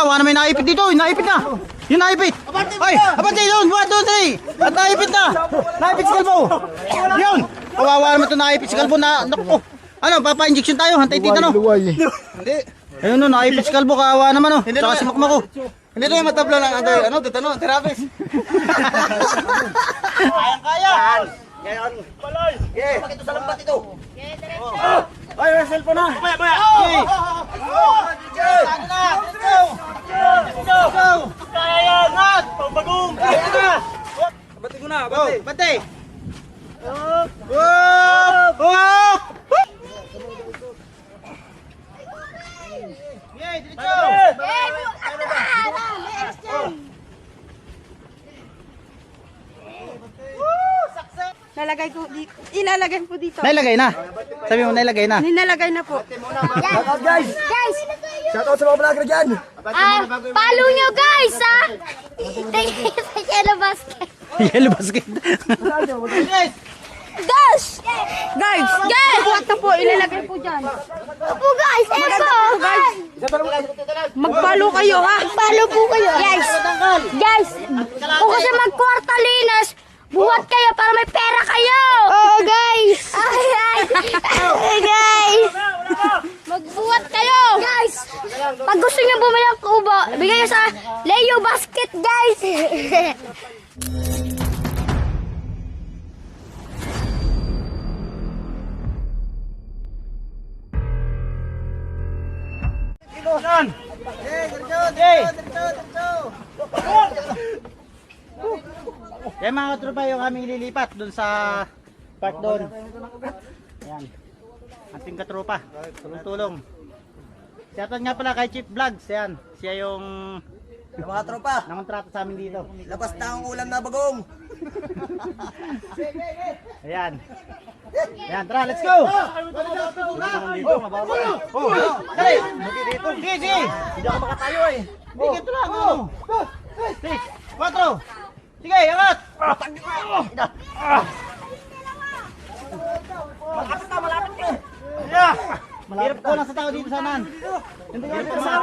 wala na may naipit dito. Naipit na. Yung naipit. Ay, abante doon. 1, 2, 3. At naipit na. Naipit si Kalbo. Yun. Kawawa naman ito naipit si Kalbo na. Naku. Ano, papa-injection tayo. Hantay tita no. Hindi. Ayun no, naipit si Kalbo. Kawawa naman no. Tsaka si Makmako. Hindi na yung matabla ng ano, tutano, terapis. Kayang-kaya. Ngayon. Baloy. Okay. Pakito sa lambat ito. Okay, diretso. Ay, may cellphone na. Okay. Ano na? Let's go. Let's go. Kaya yan. Ngat. Pagbagong. Kaya na. Bati ko na, Go. bati. Bate. Whoop. Whoop. Yay, diretso. Lalagay ko dito. Ilalagay po dito. Nailagay na. Sabi mo nailagay na. Ninalagay na po. Shoutout guys. Guys, Shoutout sa mga vlogger dyan. follow nyo guys ha. Thank you sa Yellow Basket. Yellow basket. Guys! Guys! Guys! Buhat na po, ilalagay po dyan. Opo guys, eto! Mag-follow kayo ha? Follow po kayo. Guys! Guys! Kung kasi mag-quartalinas, buhat kayo para may pera kayo! Oo guys! Ay! Guys! Magbuhat kayo! Guys! Pag gusto nyo bumili ng kubo, bigay nyo sa Leo Basket guys! Yan. Yan mga katropa yung aming ililipat dun sa park doon. Yan. Ating katropa. Tulong-tulong. Shoutout nga pala kay Chief Vlogs. Yan. Siya yung Mga tropa, nangontrato sa amin dito. labas na ang ulam na bagong. Ayan. Ayan, tara, let's go! Dali! Dito, sige! Hindi ako makatayo eh. Dito lang, oh! 6, 4! Sige, angat! Malapit ka. Hirap ko lang sa tao dito sanan. Hindi ka rin sa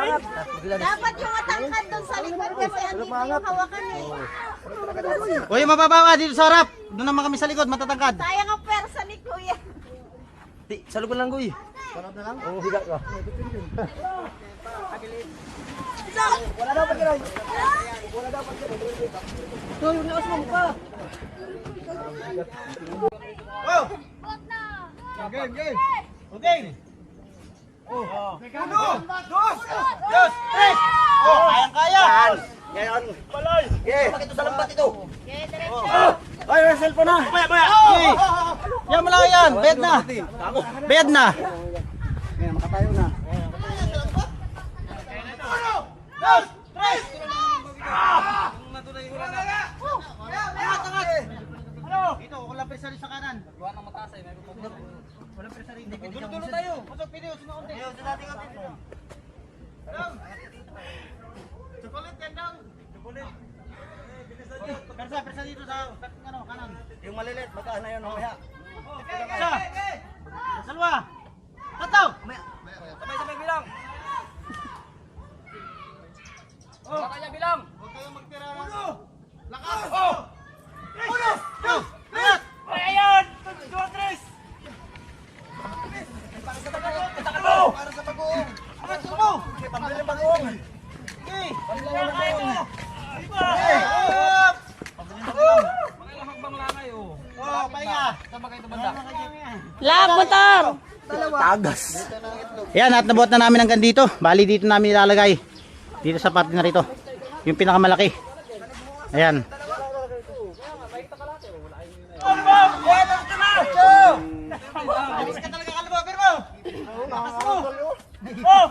Dapat yung matangkad doon sa likod kasi andito yung hawakan eh. Uy, mababawa dito sa harap. Doon naman kami sa likod, matatangkad. Sayang ang persa ni Kuya. Sa lugar lang guy. Sarap na lang? Oo, higa ka. Wala daw pag gano'n. Wala daw pag gano'n. Ito, yung lakas mo pa. Oh! Game, game. Okay! Ano? Dos! Tres! Oh, kayang-kaya! Ngayon. Baloy. Okay. Pakito sa lambat ito. Okay, diretso. Ay, may cellphone na. Okay! Yan mo lang yan! Bayad na! Bayad na! Ngayon, makatayo na. Dos! Tres! Dito, walang presa rin sa kanan. Walang mataas ay may pupugod. Walang presa rin. Dulo tayo. Pasok video, sinuunti. Ayaw, sinating natin. Dong! Chocolate yan, Dong! Chocolate. Presa dito sa ano, kanan. Yung malilit, magkaan na yun mamaya. Isa! Salwa! Tatlo! Sabay-sabay bilang. Wala kanya bilang. Huwag kayong magtira na. Uno! Lakas! Oh! Uno! Two! Lahat! Ayan! 2, 3! Para sa bagong! Para sa bagong! Angat sa mo! May pambili ng bagong! Okay! Pambili ng bagong! Okay! Up! Mga hakbang langay oh! Oh, pahinga! Saan ba kayo tumanda? Lab, motor! Tagas! Yan, at nabuhat na namin hanggang dito. Bali dito namin ilalagay. Dito sa parte na rito. Yung pinakamalaki. Ayan. Alis ka talaga kalbo, pero lakas mo! Oh!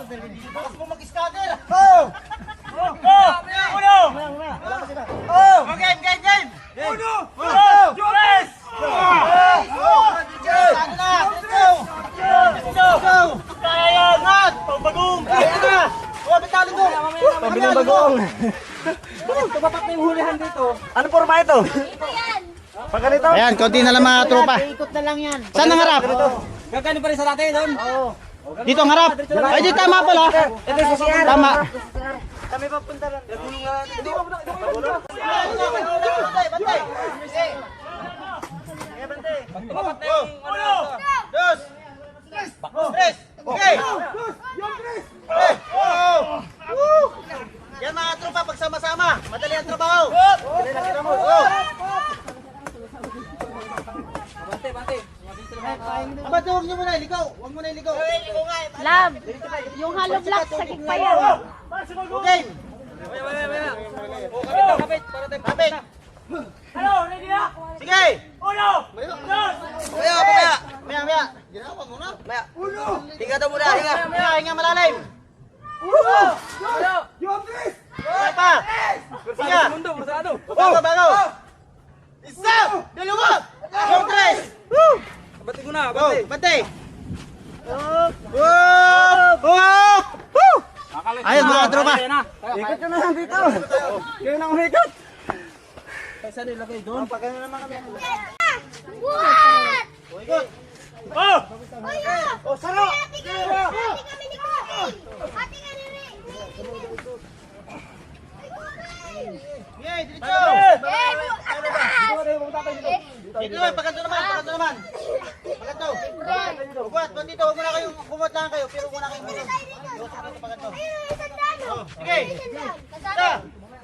Lakas mo mag-scatter! Oh! Uno! Oh! Game! Uno! Tres! Ano na? Let's go! Kaya yan! Ngat! Pagbagong! Kaya na! Oh, bitalin ko! Pambili ng bagong! Tumapak na yung hulihan dito. Ano forma ito? Pag ganito? Ayan, konti na lang mga tropa. Ikot na lang yan. Saan ang harap? Gagano pa rin sa dati doon? Oo. Dito ang harap. Ay, di tama pala. Ito sa CR. Tama. Kami papunta lang. Nagulong na natin. Hindi, papunta. Bantay, bantay. Kaya bante. Tumapat na yung ano. Dos. Tres. Okay. Yan mga tropa, pagsama-sama. Madali ang trabaho. Bante, bante. Abad, huwag nyo muna iligaw. Huwag muna iligaw. Love, yung hollow block sakit pa yan. Okay. Kapit, kapit. Para tayo Kapit. Ano, ready na? Sige. Uno! Maya, maya. Maya, maya. Ginawa mo na. Maya. Hinga daw muna, hinga. Maya, hinga malalim. Maya pa. Hinga. Mundo, bersado. Bago. Isa. Dalawa. Yung tres. Bante ko na, Go. bante. Bante. Ayun mga tropa. Ikot ka na lang dito. Kayo na umikot. Kaysa nilagay doon. Pagkano naman kami. What? Ikot. Oh! Oh, saro. Ate kami ni Kuya. Ate ka ni Yay, diretso. Dito naman, paganto naman, paganto naman. Paganto. Bubuhat, bandito, huwag muna kayong, bumuhat lang kayo, pero huwag muna kayong bulong. Yusok dito, paganto. Oh, sige. Isa.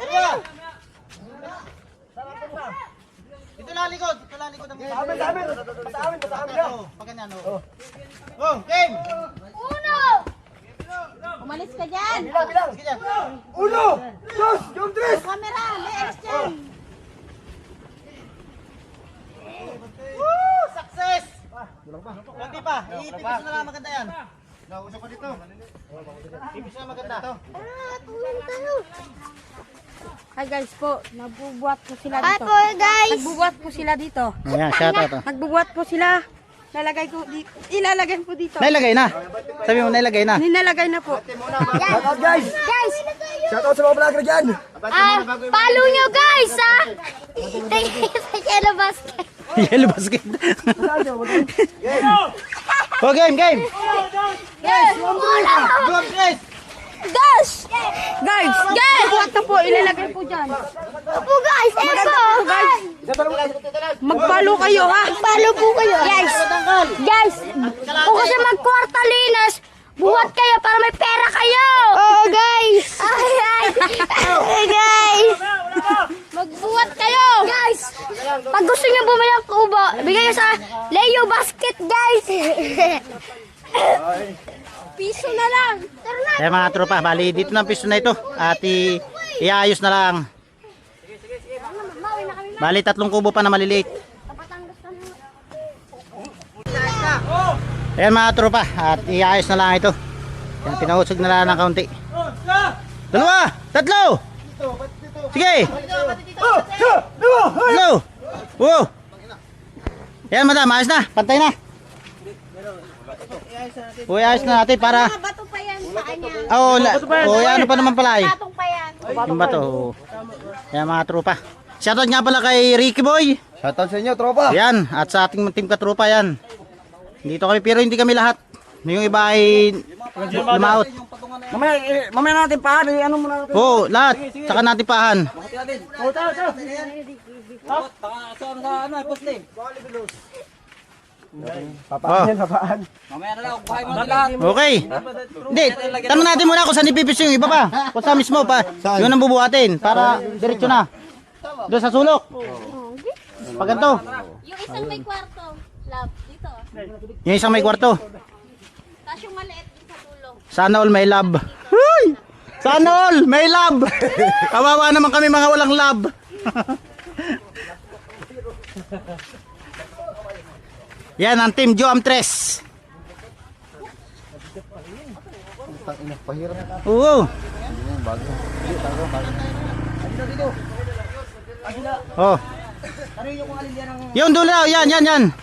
Dalawa. Dito lang likod, dito lang likod. Basta amin ka. Pag ganyan, oh. Oh, game. Uno! Umalis ka dyan. Bilang, sige dyan. Yung camera, may alis dyan. Woo! Success! Kunti pa. Ipipis na lang maganda yan. Nausap pa dito. Ipipis na maganda. Tulong tayo. Hi guys po, nagbubuhat po sila Hi dito. po guys. Nagbubuhat po sila dito. Ayan, shout out. Nagbubuhat po sila. Ilalagay po dito. Nailagay na. Sabi mo, nailagay na. Nilalagay na po. Guys, Shout out sa mga vlogger dyan. follow nyo guys ha. Thank you sa Yellow Basket. Yellow basket. Oh, game. Yes, wala. Go, guys. Guys, Guys, bubuhat na po. Ilalagay po dyan. po guys, eto. Mag-follow kayo ha. Follow po kayo. Guys, kung kasi mag-quartalinas, buhat kayo para may pera kayo. Oo guys. Ay, guys. Magbuhat kayo. Guys, pag gusto nyo bumili ng kubo, bigay nyo sa Leo Basket guys. Piso na lang. Tara na. Kaya mga tropa, bali dito ng piso na ito. At iayos na lang. Mawi na kami. Bali 3 kubo pa na maliliit. Papatanggap kami. Ayan mga tropa, at iayos na lang ito. Yan, pinahusog na lang ng kaunti. 2, 3. Sige. 3. Wow. Ayan madam, ayos na. Pantay na. Uy, ayos na natin para... Bato pa yan sa kanya. Ano pa naman pala eh. Batong pa yan. Yung bato. Ayan mga tropa. Shoutout nga pala kay Ricky Boy. Shout out sa inyo, tropa. Yan, at sa ating team katropa yan. Dito kami pero hindi kami lahat. Yung iba ay lumaot. Mamaya natin pa. Ano muna natin? Oo, lahat. Saka natin pahan. Papaan. Mamaya na lang, buhay mo na lahat. Okay. Hindi, tanong natin muna kung saan ipipis yung iba pa. Kung saan mismo pa. Yun ang bubuhatin para diretso na. Doon sa sulok. Pag ganito. Yung isang may kwarto. Love, dito. Yung isang may kwarto. Tapos yung maliit din sa tulong. Sana all may love. Huy! Sana all may love. Kawawa naman kami mga walang love. Yan ang team Joam Tres. Oo. Oh. Yung dulo, yan.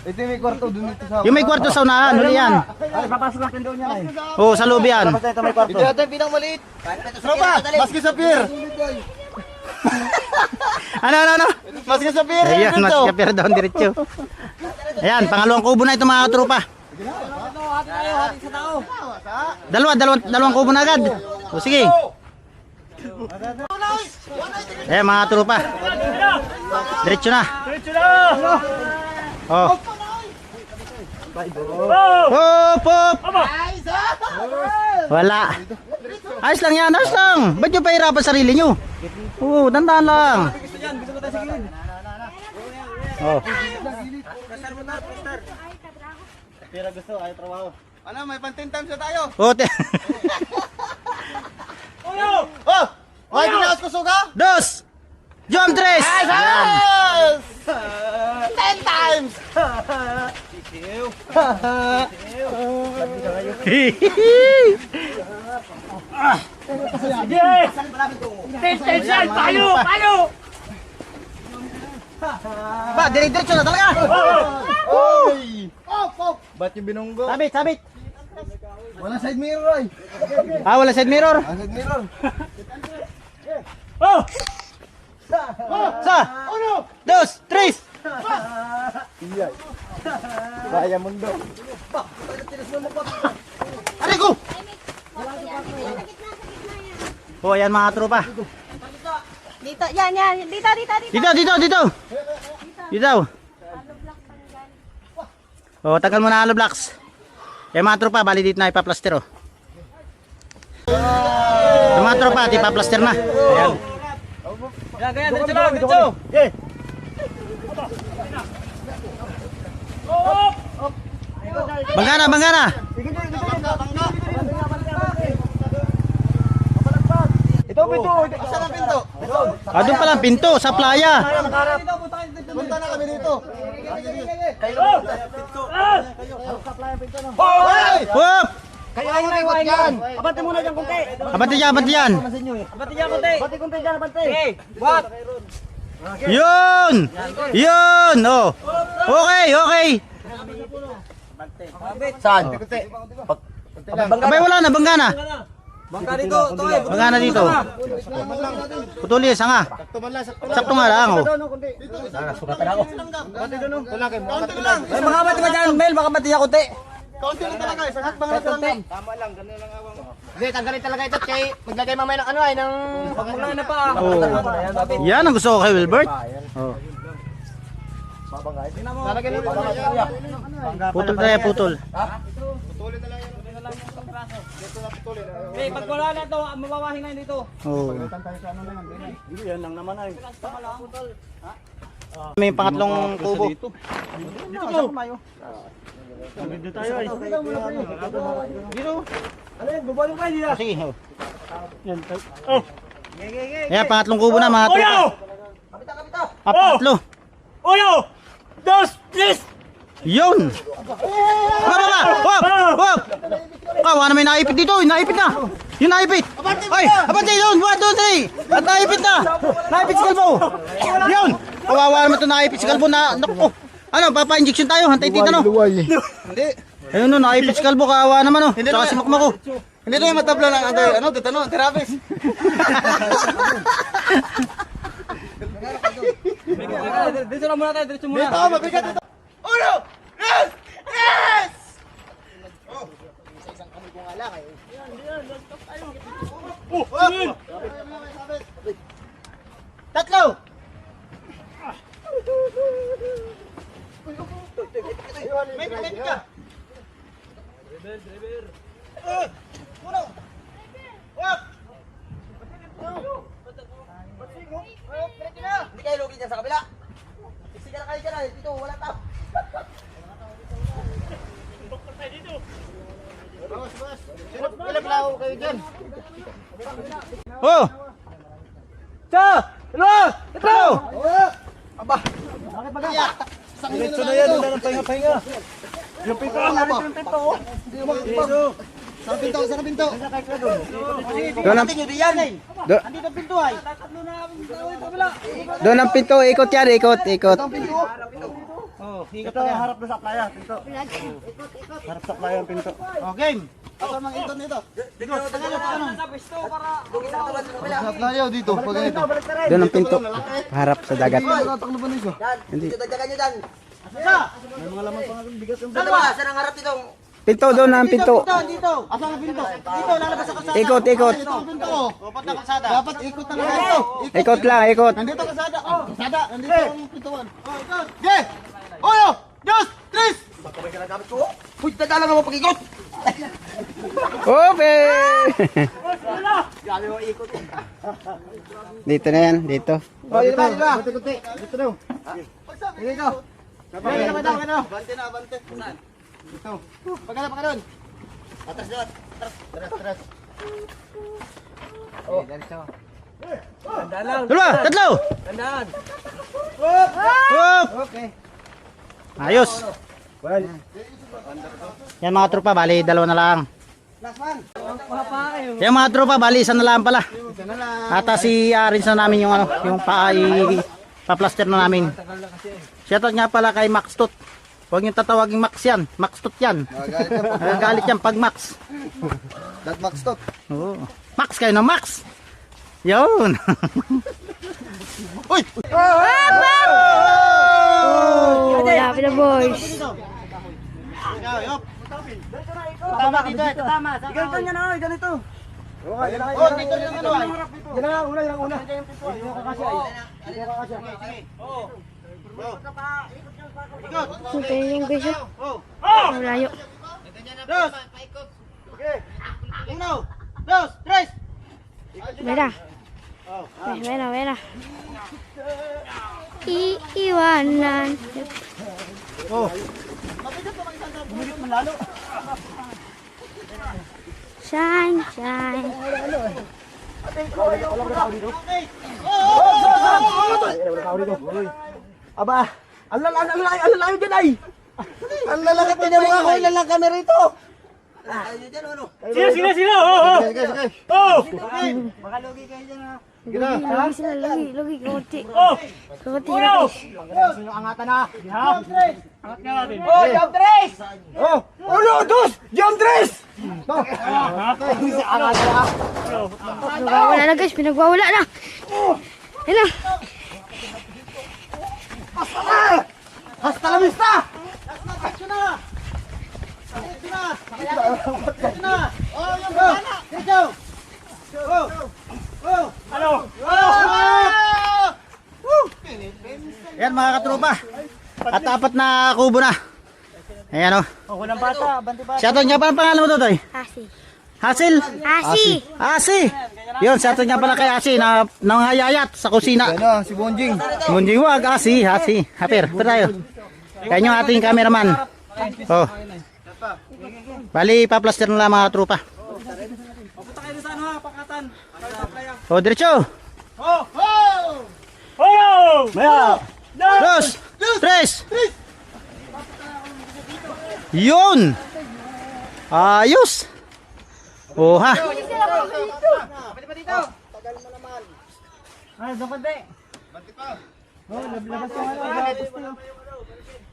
Ito yung may kwarto dun dito sa... Yung may kwarto sa unahan, huli yan. Ay, papasok natin doon yan ay. Oo, sa loob yan. Basta ito may kwarto. Ito natin pinang maliit. Tropa, maski sa pier. Ano? Maski sa pier. Ayan, mas kapir doon diretso. Ayan, pangalawang kubo na ito mga katropa. Dalawang kubo na agad. O sige. Eh mga tropa. Diretso na. Oh. Hop, hop. Wala. Ayos lang yan, ayos lang. Ba't nyo pahirapan sarili nyo? Oo, dandan lang. Oh. Pero gusto, ay trabaho. Ano, may pantin times na tayo. Oh, Oh! Ay, ginawas ko suga? dos. Jump tres. Yes! 10 times! Ba, dire-diretso na talaga. Oy! Ba't yung binunggo? Sabit, sabit. Wala side mirror, ay. Ah, wala side mirror. Side mirror. Sa. Dos, tres. Kaya mundo. Aray ko. Oh, ayan mga tropa. Dito, yan, yan. Dito, dito, dito. Dito, dito, dito. Dito. Oh, tagal mo na hollow blocks. Eh mga tropa, bali dito na ipa-plaster oh. Eh, mga tropa, ipa-plaster na. Ayan. Ganyan, dito lang, dito. Okay. Bangga na, bangga na. Ito, pinto. Saan ang pinto? Ah, doon pala ang pinto sa playa. Punta na kami dito. Hop! Kaya ang iwat yan. Abante muna dyan, kunti. Abante dyan, abante dyan. Abante dyan, kunti. Abante kunti dyan, abante. Okay, what? Yun! Yun! Oh. Okay, okay. Saan? Kunti. Abay, wala na, bangga na. Bangka dito, toy. Bangga na dito. Putuli, sanga. Sakto nga lang oh. Ay, makabati ka dyan, Mel. Makabati ka, kunti. Kaunti lang talaga, isang hakbang lang lang. Tama lang, ganun lang awang. Hindi, tanggalin talaga ito kay maglagay mamaya ng ano ay ng Pagmula na pa. Oh. Yan ang gusto ko kay Wilbert. Oh. lalagyan ng Putol tayo, putol. Okay, pag wala na to, mabawahin na yun dito. Oh. May pangatlong kubo. Dito ko. Dito tayo ay. Dito. Alin, bubalo kayo nila. Sige. Yan. Oh. Ayan, pangatlong kubo na mga tropa. Ah, pangatlo. Oyo! Dos! Tres! Yun! Baba! Hop! Hop! Kawa na may naipit dito. Naipit na. Yung naipit. Ay! Abante yun! 1, 2, 3! At naipit na! Naipit si Kalbo! Yun! Kawawa naman ito naipit si Kalbo na... Naku! Ano? Papa-injection tayo? Hantay tita no? Hindi. Ayun no, naipit si Kalbo. Kawawa naman oh. Tsaka si Makmako. Hindi to yung matabla lang. Ano? Dito no? Terapis. Dito lang muna tayo. Dito muna. Dito, mabigat ito. Uno! Yes! Yes! Tatlo! May ka! Uno! Hop! Hindi kayo lugi dyan sa kabila. Isiga na kayo dyan, dito wala tao. Ilang lao kayo dyan? Oh! Sa! Ano? Ito! Diretso na yan. Wala ng pahinga-pahinga. Yung pinto ang natin yung pinto. Sa pinto, sa pinto. Doon ang pinto ay. doon ang pinto, ikot yan, ikot, ikot. Ito harap na sa playa. Pinto. Harap sa playa ang pinto. Okay. Ako mang ikot nito. Sa playa dito. Pag ganito. Doon ang pinto. Harap sa dagat. Tataklo ba nito? Hindi. Dito dagdagan nyo dyan. May mga laman pa nga bigas yung Dalawa, saan ang harap dito? Pinto doon ang pinto. Dito. Asan ang pinto? Dito, lalabas sa kalsada. Ikot, ikot. Dito ang pinto ko. Dapat na kalsada. Dapat ikot talaga ito. Ikot lang, ikot. Nandito ang kalsada. Oh, kalsada. Nandito ang pintuan. Oh, ikot. Ge! Oyo! Dos! Tres! Bakabay ka na gamit ko. Uy, dadala nga mo pag-ikot. Okay. Grabe mo ikot. Dito na yan, dito. Oh, dito ba? Dito ba? Kunti. Dito daw. Dito. Bante na, bante. Saan? Dito. Pagkala pa ka doon. Atras doon. Atras. Oh, ganito. Dalawa, tatlo. Tandaan. Hop! Okay. Ayos. Yan mga tropa, bali dalawa na lang. Last one. Yan mga tropa, bali isa na lang pala. At si arrange na namin yung ano, yung pa-plaster na namin. Shoutout nga pala kay Max Tot. Huwag niyo tatawagin Max yan. Max Tot yan. Galit yan pag Max. That Max Tot. Oo. Max kayo na Max. Yun. Uy! Oh, malapit na boys. Tama dito, tama. Ganito niya na, ganito. Oh, dito lang ano. Yan na, una. Ito yung guys. Oh. Malayo. Dos. Okay. Uno, dos, tres. Mira. Mira. Iiwanan. Oh. Shine. Aba, ang lalayo dyan ay. Ang lalaki niya mga ko, ilan lang kami rito. Sino? Oh. Makalugi kayo dyan ha. Lugi sila. Kunti. Kunti. Sino angatan na? Jump tres. Angat nga natin. Oh, jump tres. Oh, uno, dos, jump tres. Pinagwawala na guys. Pinagwawala na. Yan na. Hasta la vista. Oh, yung banana. Dito. Oh. Hello. Yan mga katropa. At apat na kubo na. Ayan o. Walang bata, banti ba? Shoutout nga pala ang pangalan mo Totoy. Hasil. Asi. Yun, shoutout nga pala kay Asi na nanghayayat sa kusina. Ano, si Bonjing. Munjing wag, Asi. Haper tayo. Yan yung ating cameraman. Oh. Bali, pa-plaster na lang mga tropa. Oh, diretso. Maya. Dos. Tres. Yun. Ayos. Oh ha. Ay, doon konti.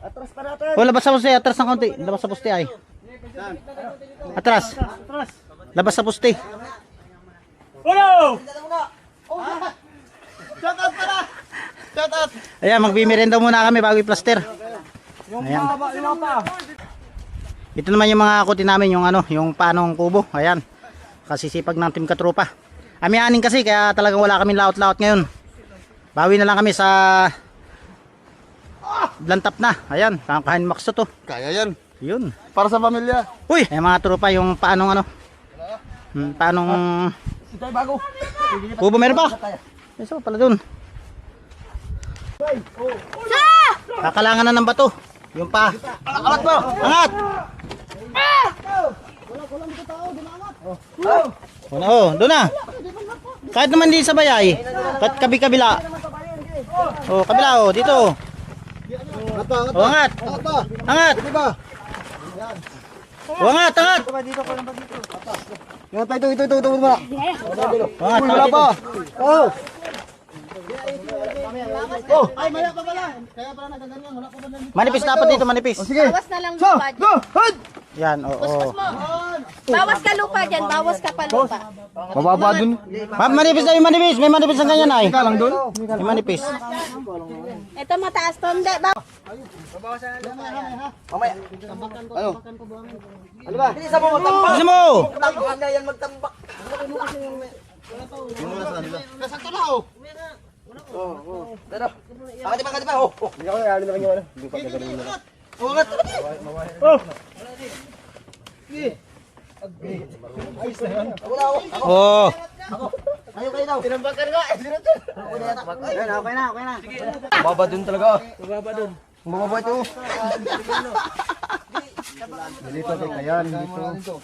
Atras pa natin. Oh, labas sa poste, atras ng konti. Labas sa poste ay. Atras. Labas sa poste. Shout out pala. Shout out. Ayan, magbimerenda muna kami bago i-plaster. Ayan. Ito naman yung mga kuti namin, yung ano, yung panong kubo. Ayan. Kasi sipag ng team katropa. Amianin kasi, kaya talagang wala kaming laot-laot ngayon. Bawi na lang kami sa blantap na. Ayan, kakain Max to. Kaya yan. Yun. Para sa pamilya. Uy! Ayan mga tropa, yung panong ano. Panong Ito ay bago. kubo, meron pa? Isa pala dun. Kakalangan na ng bato. Yung pa. Angat mo. Angat! Oh, doon na. Kahit naman di sa bayay. Kahit kabi-kabila. Oh, kabila oh, dito. Oh, angat. Angat. Oh, angat. Yung tayo, ito mo. Angat. Wala pa. Oh. Manipis dapat dito, manipis. Sige. Bawas na lang lupa dyan. Go. Head. Yan, oo. Bawas ka lupa dyan. Bawas ka pa lupa. Mababa dun. Manipis na yung manipis. May manipis ang ganyan ay. Ika lang dun. May manipis. Ito mataas to, hindi ba? Mamaya. Ano? Ano ba? Bilisan mo magtambak. Bilisan mo! Magtambak na yan magtambak. Nasaan to na oh? Pero, angkat ba? Oh. Hindi ako na naman yung ano. Hindi pa gagawin na. Oh, angat to na. Wala ako. Oh. Ayaw kayo daw. Tinambakan ko. Okay na. Baba dun talaga. Baba ito. Dito kay Kayan. Dito.